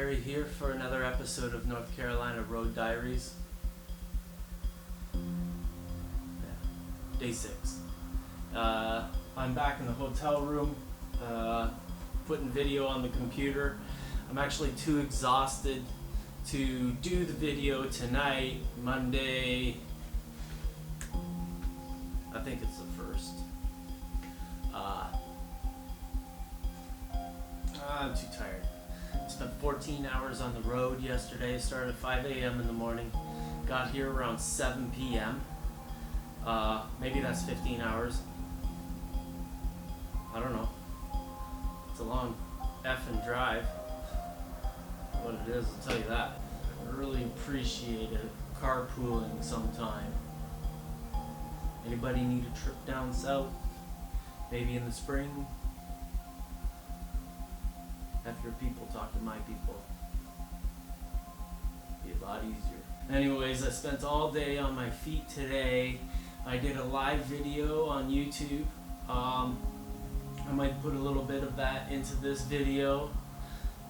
Harry here for another episode of North Carolina Road Diaries. Day 6. I'm back in the hotel room, putting video on the computer. I'm actually too exhausted to do the video tonight, Monday. I think it's the 1st. I'm too tired. Spent 14 hours on the road yesterday. Started at 5 a.m. in the morning. Got here around 7 p.m. Maybe that's 15 hours. I don't know. It's a long effing drive. What it is, I'll tell you that. I really appreciate it. Carpooling sometime. Anybody need a trip down south? Maybe in the spring? Have your people talk to my people. Be a lot easier. Anyways, I spent all day on my feet today. I did a live video on YouTube. I might put a little bit of that into this video.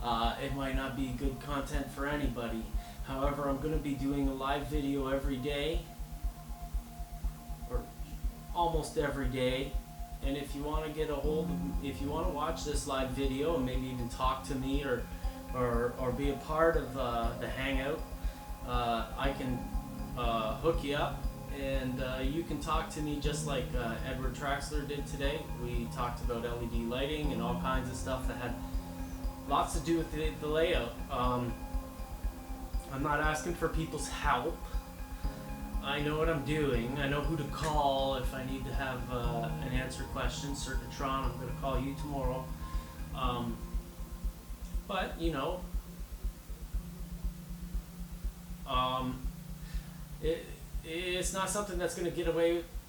It might not be good content for anybody. However, I'm going to be doing a live video every day, or almost every day. And if you want to get a hold of, if you want to watch this live video and maybe even talk to me or be a part of the hangout, I can hook you up and you can talk to me just like Edward Traxler did today. We talked about LED lighting and all kinds of stuff that had lots to do with the layout. I'm not asking for people's help. I know what I'm doing. I know who to call if I need to have an answer question. Circuitron, I'm going to call you tomorrow. But, you know, it's not something that's going to get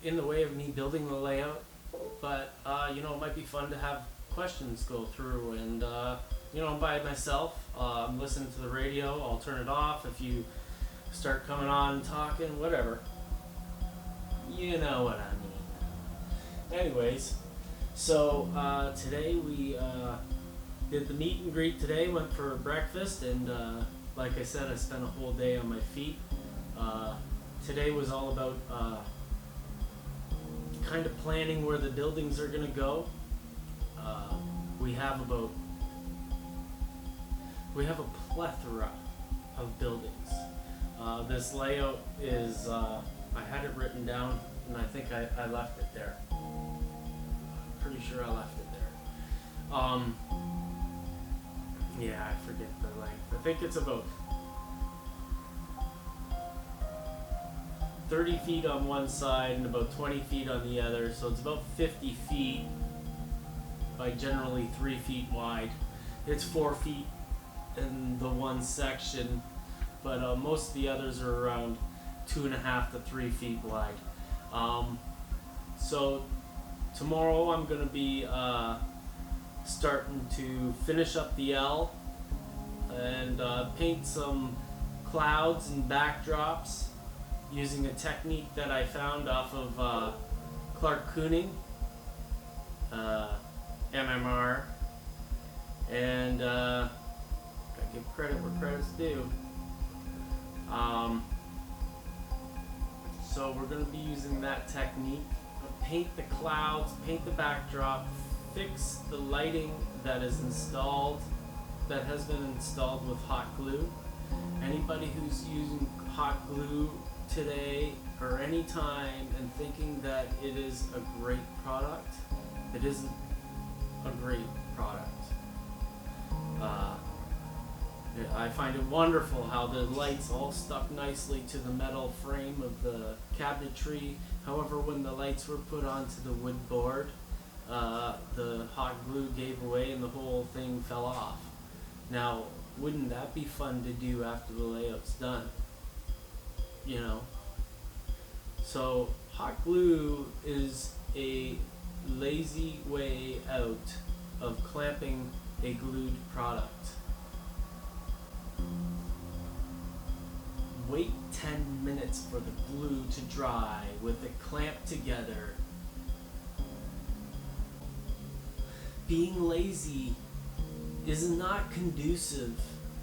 in the way of me building the layout. But, you know, it might be fun to have questions go through. And, you know, I'm by myself. I'm listening to the radio. I'll turn it off if you start coming on and talking, whatever. You know what I mean. Anyways, so today we did the meet and greet today, went for breakfast, and like I said, I spent a whole day on my feet. Today was all about kind of planning where the buildings are going to go. We have a plethora of buildings. This layout is, I had it written down, and I think I left it there. I'm pretty sure I left it there. Yeah, I forget the length. I think it's about 30 feet on one side and about 20 feet on the other, so it's about 50 feet by generally 3 feet wide. It's 4 feet in the one section, but most of the others are around 2.5 to 3 feet wide. So tomorrow I'm going to be starting to finish up the L and paint some clouds and backdrops using a technique that I found off of Clark Kooning, MMR, and gotta give credit where credit's due. So we're going to be using that technique. Paint the clouds, paint the backdrop, fix the lighting that is installed, that has been installed with hot glue. Anybody who's using hot glue today or any time and thinking that it is a great product, it isn't a great product. I find it wonderful how the lights all stuck nicely to the metal frame of the cabinetry. However, when the lights were put onto the wood board, the hot glue gave away and the whole thing fell off. Now, wouldn't that be fun to do after the layout's done? You know? So, hot glue is a lazy way out of clamping a glued product. Wait 10 minutes for the glue to dry with it clamped together. Being lazy is not conducive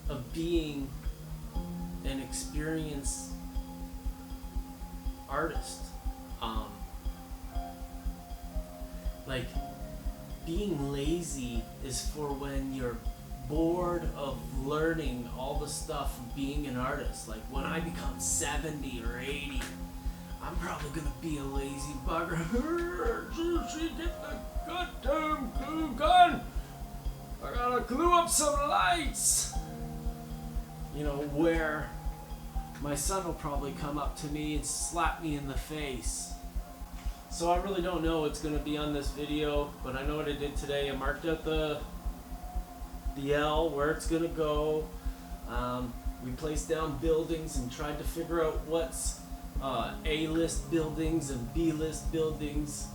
of being an experienced artist. Like, being lazy is for when you're bored of learning all the stuff of being an artist. Like, when I become 70 or 80, I'm probably gonna be a lazy bugger. Juicy, get the goddamn glue gun! I gotta glue up some lights! You know, where my son will probably come up to me and slap me in the face. So I really don't know what's gonna be on this video, but I know what I did today. I marked out the L, where it's gonna go. We placed down buildings and tried to figure out what's A-list buildings and B-list buildings.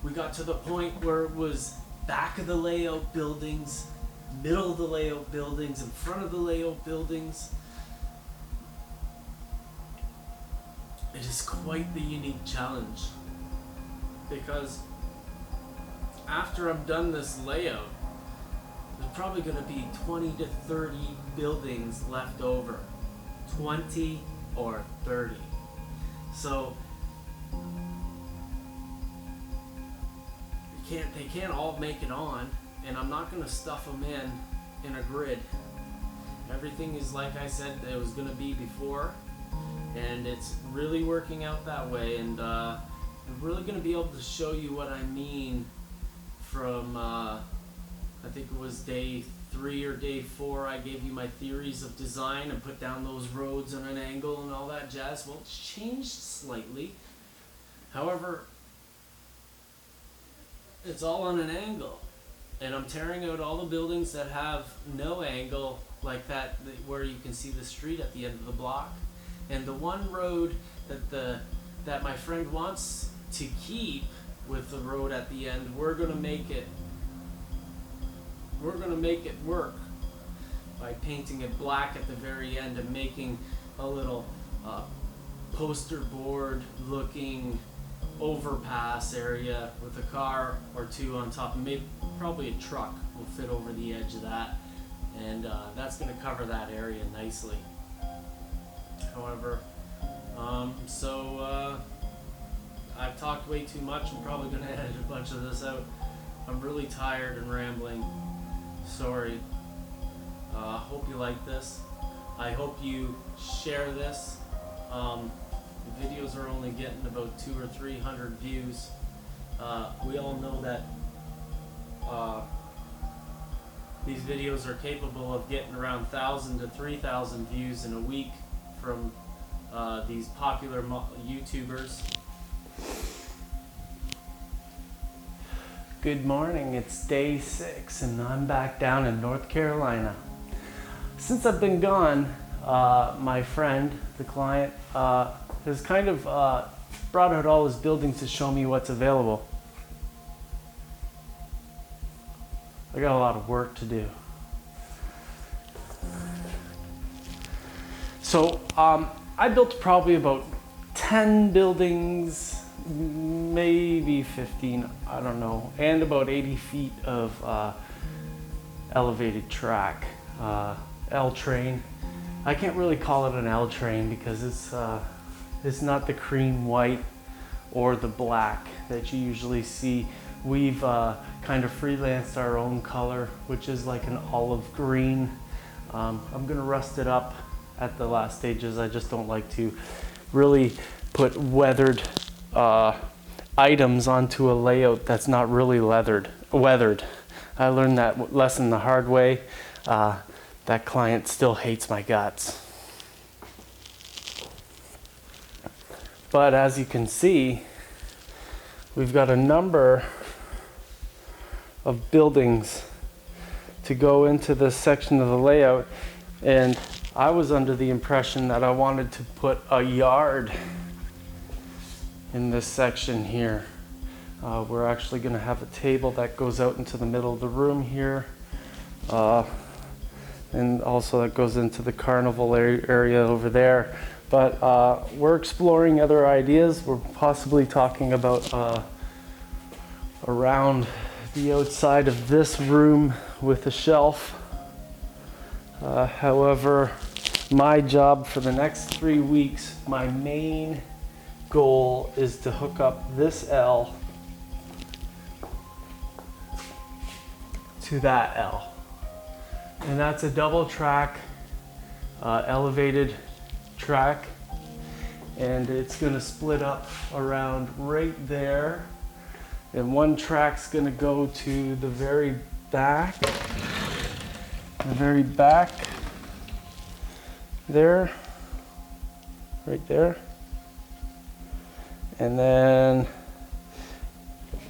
We got to the point where it was back of the layout buildings, middle of the layout buildings, in front of the layout buildings. It is quite the unique challenge, because after I'm done this layout, there's probably going to be 20 to 30 buildings left over. 20 or 30. So they can't all make it on, and I'm not going to stuff them in a grid. Everything is like I said it was going to be before, and it's really working out that way. And I'm really going to be able to show you what I mean from I think it was day 3 or day 4. I gave you my theories of design and put down those roads on an angle and all that jazz. Well, it's changed slightly. However, it's all on an angle, and I'm tearing out all the buildings that have no angle like that, where you can see the street at the end of the block. And the one road that my friend wants to keep with the road at the end, we're gonna make it work by painting it black at the very end and making a little poster board looking overpass area with a car or two on top, and maybe probably a truck will fit over the edge of that, and that's going to cover that area nicely. However, I've talked way too much. I'm probably going to edit a bunch of this out. I'm really tired and rambling. Sorry. Hope you like this. I hope you share this. The videos are only getting about 200 or 300 views. We all know that these videos are capable of getting around 1,000 to 3,000 views in a week from these popular YouTubers. Good morning, it's day 6 and I'm back down in North Carolina. Since I've been gone, my friend, the client, has kind of brought out all his buildings to show me what's available. I got a lot of work to do. So I built probably about 10 buildings, maybe 15, I don't know, and about 80 feet of elevated track, L-train. I can't really call it an L-train because it's not the cream white or the black that you usually see. We've kind of freelanced our own color, which is like an olive green. I'm gonna rust it up at the last stages. I just don't like to really put weathered items onto a layout that's not really weathered. I learned that lesson the hard way. That client still hates my guts. But as you can see, we've got a number of buildings to go into this section of the layout, and I was under the impression that I wanted to put a yard in this section here. We're actually going to have a table that goes out into the middle of the room here, and also that goes into the carnival area over there. But we're exploring other ideas. We're possibly talking about around the outside of this room with a shelf. However, my job for the next 3 weeks, my main goal is to hook up this L to that L. And that's a double track, elevated track. And it's gonna split up around right there. And one track's gonna go to the very back. There, right there. And then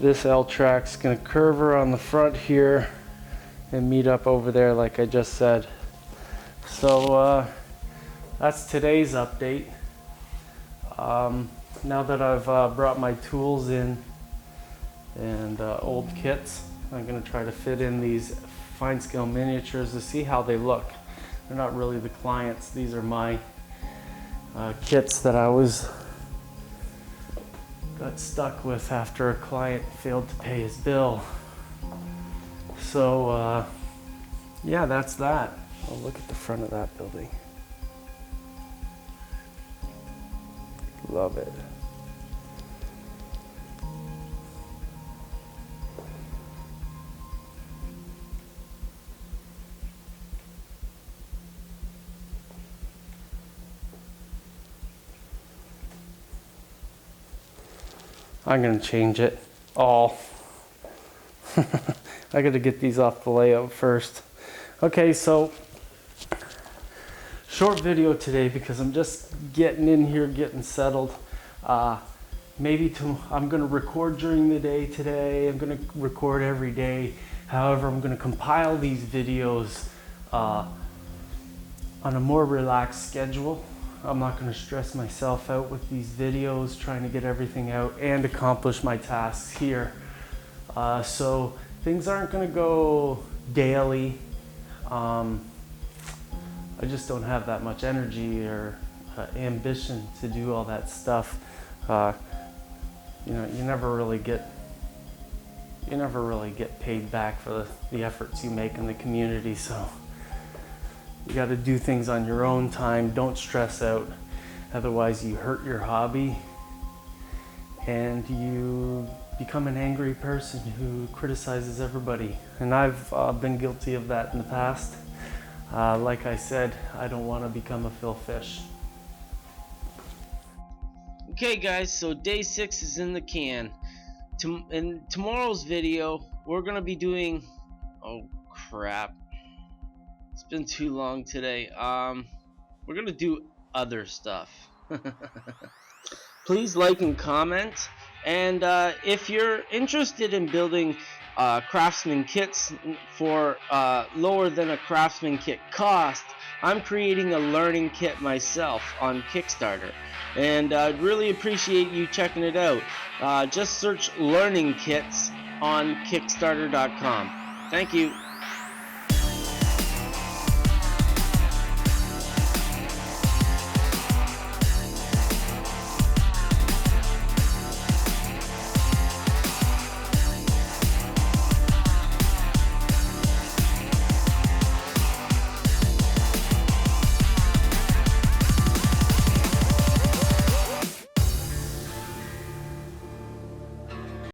this L track's gonna curve around the front here and meet up over there like I just said. So that's today's update. Now that I've brought my tools in and old kits, I'm gonna try to fit in these fine scale miniatures to see how they look. They're not really the clients, these are my kits that I got stuck with after a client failed to pay his bill. So yeah, that's that. Oh, look at the front of that building. Love it. I'm gonna change it all. I gotta get these off the layout first. Okay, so short video today because I'm just getting in here, getting settled. I'm gonna record during the day today. I'm gonna record every day. However, I'm gonna compile these videos on a more relaxed schedule. I'm not gonna stress myself out with these videos, trying to get everything out and accomplish my tasks here. So things aren't gonna go daily. I just don't have that much energy or ambition to do all that stuff. You know, you never really get paid back for the efforts you make in the community. So you got to do things on your own time. Don't stress out, otherwise you hurt your hobby and you become an angry person who criticizes everybody. And I've been guilty of that in the past. Like I said, I don't want to become a Phil Fish. Okay guys, so day 6 is in the can. In tomorrow's video, we're going to be doing... Oh crap. It's been too long today. We're going to do other stuff. Please like and comment. And if you're interested in building Craftsman kits for lower than a Craftsman kit cost, I'm creating a learning kit myself on Kickstarter, and I'd really appreciate you checking it out. Just search learning kits on Kickstarter.com. Thank you.